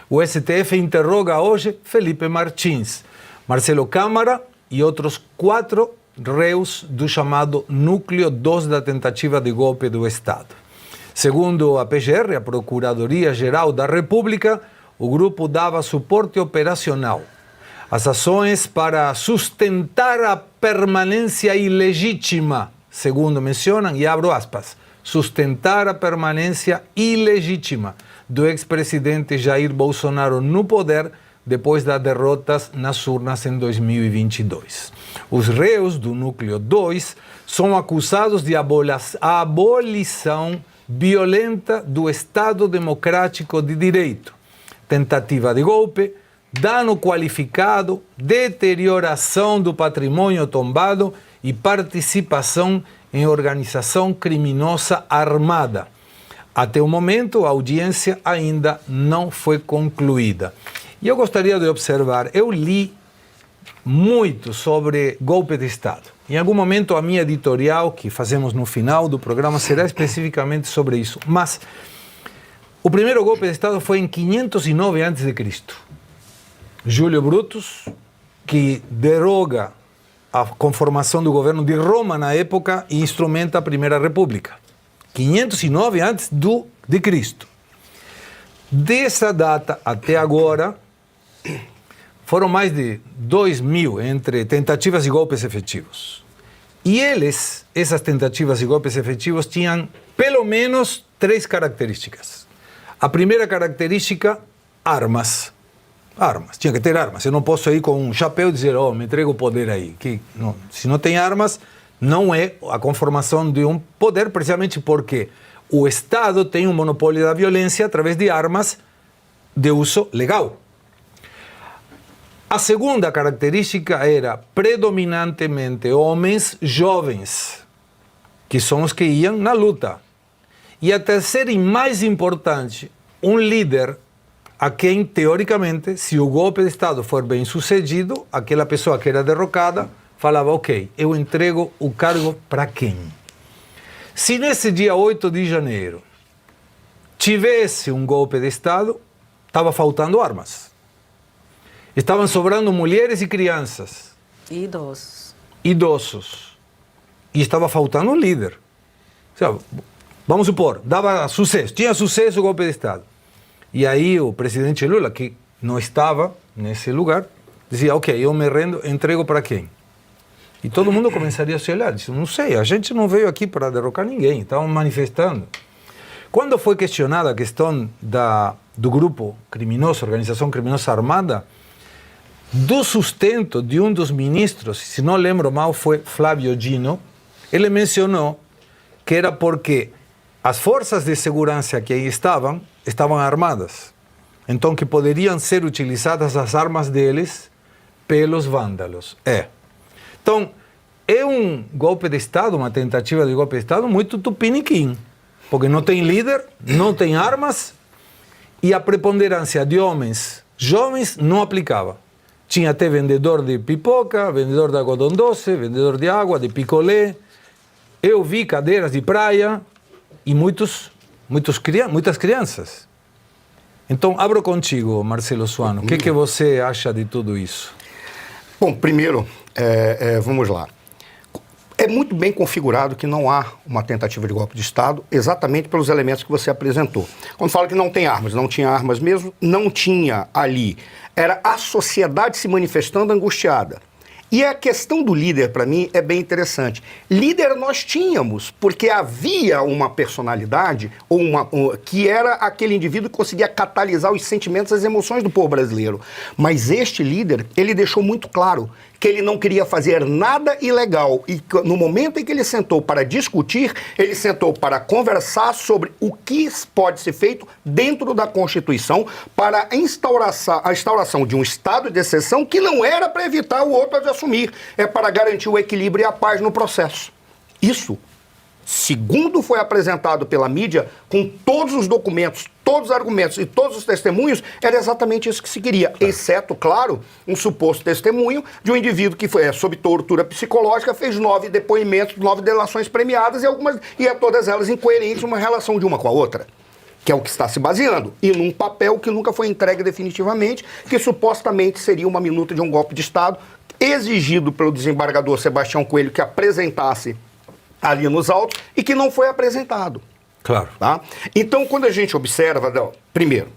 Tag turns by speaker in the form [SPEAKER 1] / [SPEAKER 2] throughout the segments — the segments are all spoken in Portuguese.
[SPEAKER 1] O STF interroga hoje Felipe Martins, Marcelo Câmara e outros 4 réus do chamado Núcleo 2 da tentativa de golpe do Estado. Segundo a PGR, a Procuradoria-Geral da República, o grupo dava suporte operacional às ações para sustentar a permanência ilegítima, segundo mencionam, e abro aspas, sustentar a permanência ilegítima do ex-presidente Jair Bolsonaro no poder depois das derrotas nas urnas em 2022. Os réus do Núcleo 2 são acusados de abolição violenta do Estado Democrático de Direito, tentativa de golpe, dano qualificado, deterioração do patrimônio tombado e participação em organização criminosa armada. Até o momento, a audiência ainda não foi concluída. E eu gostaria de observar, eu li muito sobre golpe de Estado. Em algum momento, a minha editorial, que fazemos no final do programa, será especificamente sobre isso. Mas o primeiro golpe de Estado foi em 509 a.C. Júlio Brutus, que deroga a conformação do governo de Roma na época e instrumenta a Primeira República. 509 a.C. Dessa data até agora, foram mais de 2.000 entre tentativas e golpes efetivos. E essas tentativas e golpes efetivos tinham pelo menos 3 características. A primeira característica, armas. Armas, tinha que ter armas. Eu não posso ir com um chapéu e dizer, me entrega o poder aí. Se não tem armas, não é a conformação de um poder, precisamente porque o Estado tem um monopólio da violência através de armas de uso legal. A segunda característica era predominantemente homens jovens, que são os que iam na luta. E a terceira e mais importante, um líder a quem, teoricamente, se o golpe de Estado for bem sucedido, aquela pessoa que era derrocada falava, ok, eu entrego o cargo para quem? Se nesse dia 8 de janeiro tivesse um golpe de Estado, estava faltando armas. Estavam sobrando mulheres e crianças.
[SPEAKER 2] E idosos.
[SPEAKER 1] Idosos. E estava faltando um líder. Vamos supor, dava sucesso, tinha sucesso o golpe de Estado. E aí o presidente Lula, que não estava nesse lugar, dizia, ok, eu me rendo, entrego para quem? E todo mundo começaria a se olhar, disse, não sei, a gente não veio aqui para derrocar ninguém, estavam manifestando. Quando foi questionada a questão do grupo criminoso, organização criminosa armada, do sustento de um dos ministros, se não lembro mal, foi Flávio Dino, ele mencionou que era porque as forças de segurança que aí estavam armadas. Então, que poderiam ser utilizadas as armas deles pelos vândalos. Então, é um golpe de Estado, uma tentativa de golpe de Estado muito tupiniquim. Porque não tem líder, não tem armas e a preponderância de homens jovens não aplicava. Tinha até vendedor de pipoca, vendedor de algodão doce, vendedor de água, de picolé. Eu vi cadeiras de praia e muitas crianças. Então, abro contigo, Marcelo Suano. O que você acha de tudo isso?
[SPEAKER 3] Bom, primeiro, vamos lá. É muito bem configurado que não há uma tentativa de golpe de Estado, exatamente pelos elementos que você apresentou. Quando fala que não tem armas, não tinha armas mesmo, não tinha ali. Era a sociedade se manifestando angustiada. E a questão do líder, para mim, é bem interessante. Líder nós tínhamos, porque havia uma personalidade que era aquele indivíduo que conseguia catalisar os sentimentos, as emoções do povo brasileiro. Mas este líder, ele deixou muito claro que ele não queria fazer nada ilegal. E no momento em que ele sentou para discutir, ele sentou para conversar sobre o que pode ser feito dentro da Constituição para a instauração de um estado de exceção que não era para evitar o outro de assumir, é para garantir o equilíbrio e a paz no processo. Isso, segundo foi apresentado pela mídia, com todos os documentos, todos os argumentos e todos os testemunhos, era exatamente isso que se queria, exceto, claro, um suposto testemunho de um indivíduo que foi sob tortura psicológica, fez 9 depoimentos, 9 delações premiadas e todas elas incoerentes, uma relação de uma com a outra. que é o que está se baseando, e num papel que nunca foi entregue definitivamente, que supostamente seria uma minuta de um golpe de Estado, exigido pelo desembargador Sebastião Coelho que apresentasse ali nos autos e que não foi apresentado.
[SPEAKER 1] Claro.
[SPEAKER 3] Tá? Então, quando a gente observa, primeiro,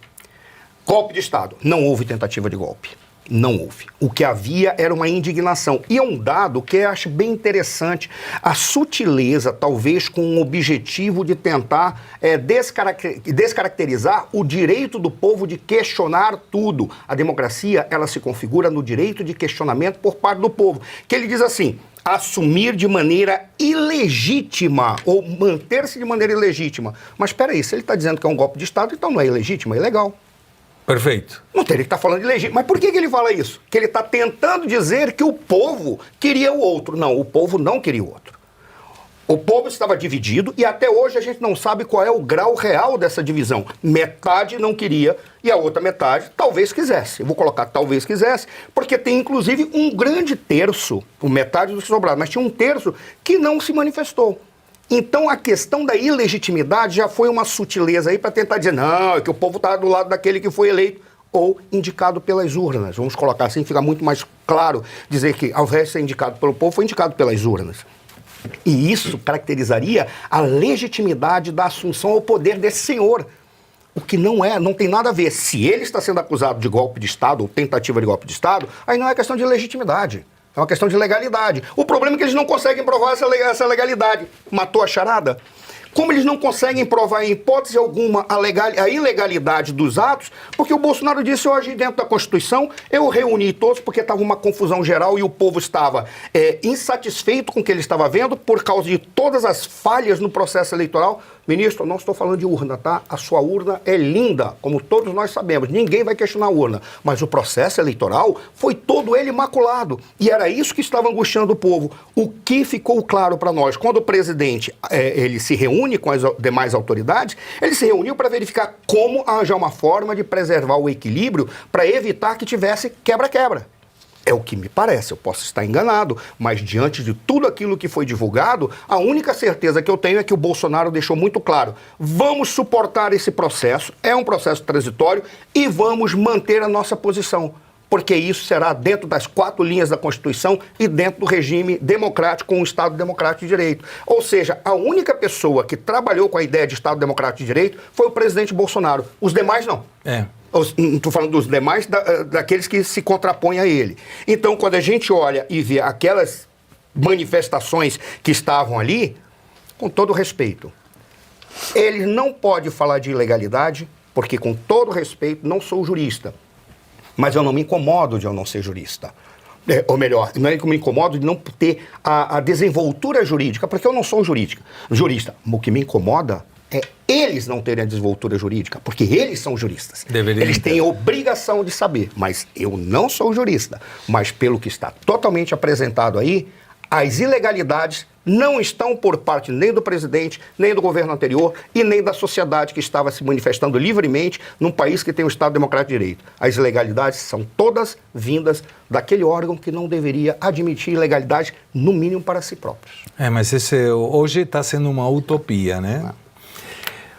[SPEAKER 3] golpe de Estado, não houve tentativa de golpe. Não houve. O que havia era uma indignação. E é um dado que eu acho bem interessante, a sutileza, talvez com o objetivo de tentar descaracterizar o direito do povo de questionar tudo. A democracia, ela se configura no direito de questionamento por parte do povo. Que ele diz assim, assumir de maneira ilegítima, ou manter-se de maneira ilegítima. Mas espera aí, se ele está dizendo que é um golpe de Estado, então não é ilegítimo, é ilegal.
[SPEAKER 1] Perfeito.
[SPEAKER 3] Não teria que estar falando de legítimo. Mas por que ele fala isso? Que ele está tentando dizer que o povo queria o outro. Não, o povo não queria o outro. O povo estava dividido e até hoje a gente não sabe qual é o grau real dessa divisão. Metade não queria e a outra metade talvez quisesse. Eu vou colocar talvez quisesse, porque tem inclusive um grande terço, metade do que sobrado, mas tinha um terço que não se manifestou. Então a questão da ilegitimidade já foi uma sutileza aí para tentar dizer, não, é que o povo está do lado daquele que foi eleito ou indicado pelas urnas. Vamos colocar assim, fica muito mais claro dizer que ao invés de ser indicado pelo povo, foi indicado pelas urnas. E isso caracterizaria a legitimidade da assunção ao poder desse senhor. O que não tem nada a ver. Se ele está sendo acusado de golpe de Estado ou tentativa de golpe de Estado, aí não é questão de legitimidade. É uma questão de legalidade. O problema é que eles não conseguem provar essa legalidade. Matou a charada? Como eles não conseguem provar em hipótese alguma a ilegalidade dos atos, porque o Bolsonaro disse hoje dentro da Constituição, eu reuni todos porque estava uma confusão geral e o povo estava insatisfeito com o que ele estava vendo por causa de todas as falhas no processo eleitoral. Ministro, eu não estou falando de urna, tá? A sua urna é linda, como todos nós sabemos. Ninguém vai questionar a urna. Mas o processo eleitoral foi todo ele imaculado. E era isso que estava angustiando o povo. O que ficou claro para nós? Quando o presidente ele se reúne com as demais autoridades, ele se reuniu para verificar como arranjar uma forma de preservar o equilíbrio para evitar que tivesse quebra-quebra. É o que me parece, eu posso estar enganado, mas diante de tudo aquilo que foi divulgado, a única certeza que eu tenho é que o Bolsonaro deixou muito claro, vamos suportar esse processo, é um processo transitório e vamos manter a nossa posição, porque isso será dentro das 4 linhas da Constituição e dentro do regime democrático, com o Estado Democrático de Direito. Ou seja, a única pessoa que trabalhou com a ideia de Estado Democrático de Direito foi o presidente Bolsonaro, os demais não. Não estou falando dos demais, daqueles que se contrapõem a ele. Então, quando a gente olha e vê aquelas manifestações que estavam ali, com todo respeito, ele não pode falar de ilegalidade, porque, com todo respeito, não sou jurista. Mas eu não me incomodo de eu não ser jurista. Ou melhor, não é que eu me incomodo de não ter a desenvoltura jurídica, porque eu não sou jurista. O que me incomoda é eles não terem a desenvoltura jurídica, porque eles são juristas. Eles têm a obrigação de saber, mas eu não sou jurista. Mas pelo que está totalmente apresentado aí, as ilegalidades não estão por parte nem do presidente, nem do governo anterior e nem da sociedade que estava se manifestando livremente num país que tem o Estado Democrático de Direito. As ilegalidades são todas vindas daquele órgão que não deveria admitir ilegalidade, no mínimo para si próprios.
[SPEAKER 1] Mas hoje está sendo uma utopia, né?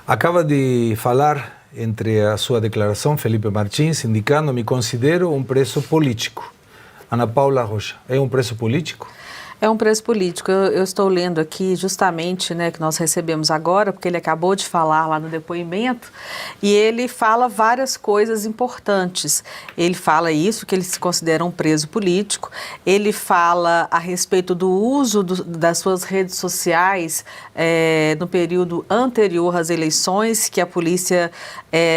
[SPEAKER 1] Acaba de falar, entre a sua declaração, Felipe Martins, indicando, me considero um preso político. Ana Paula Rocha, é um preso político?
[SPEAKER 2] É um preso político. Eu estou lendo aqui justamente, né, que nós recebemos agora, porque ele acabou de falar lá no depoimento, e ele fala várias coisas importantes. Ele fala isso, que ele se considera um preso político. Ele fala a respeito do uso das suas redes sociais no período anterior às eleições, que a polícia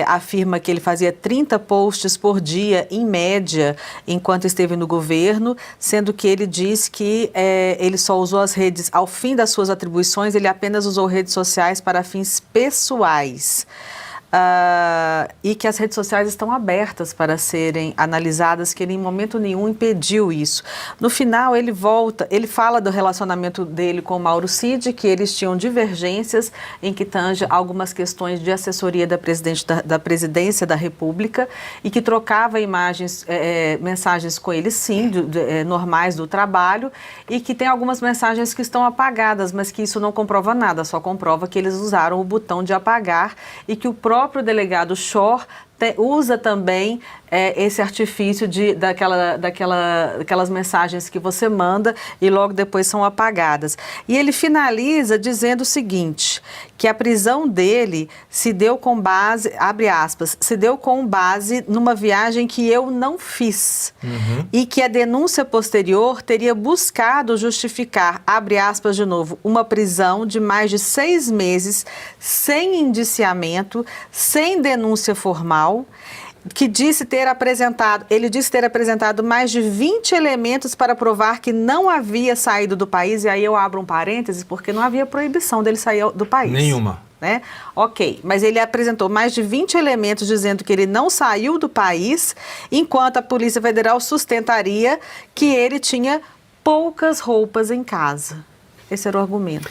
[SPEAKER 2] afirma que ele fazia 30 posts por dia, em média, enquanto esteve no governo, sendo que ele diz que ele só usou as redes, ao fim das suas atribuições, ele apenas usou redes sociais para fins pessoais. E que as redes sociais estão abertas para serem analisadas, que ele em momento nenhum impediu isso. No final, ele fala do relacionamento dele com o Mauro Cid, que eles tinham divergências em que tange algumas questões de assessoria da presidência da República e que trocava mensagens com ele, sim, normais do trabalho, e que tem algumas mensagens que estão apagadas, mas que isso não comprova nada, só comprova que eles usaram o botão de apagar e que o próprio próprio delegado Shor usa também esse artifício daquelas mensagens que você manda e logo depois são apagadas. E ele finaliza dizendo o seguinte, que a prisão dele se deu com base, abre aspas, se deu com base numa viagem que eu não fiz. E que a denúncia posterior teria buscado justificar, abre aspas de novo, uma prisão de mais de 6 meses, sem indiciamento, sem denúncia formal, que ele disse ter apresentado mais de 20 elementos para provar que não havia saído do país, e aí eu abro um parêntese, porque não havia proibição dele sair do país.
[SPEAKER 1] Nenhuma.
[SPEAKER 2] Né? Ok, mas ele apresentou mais de 20 elementos dizendo que ele não saiu do país, enquanto a Polícia Federal sustentaria que ele tinha poucas roupas em casa. Esse era o argumento.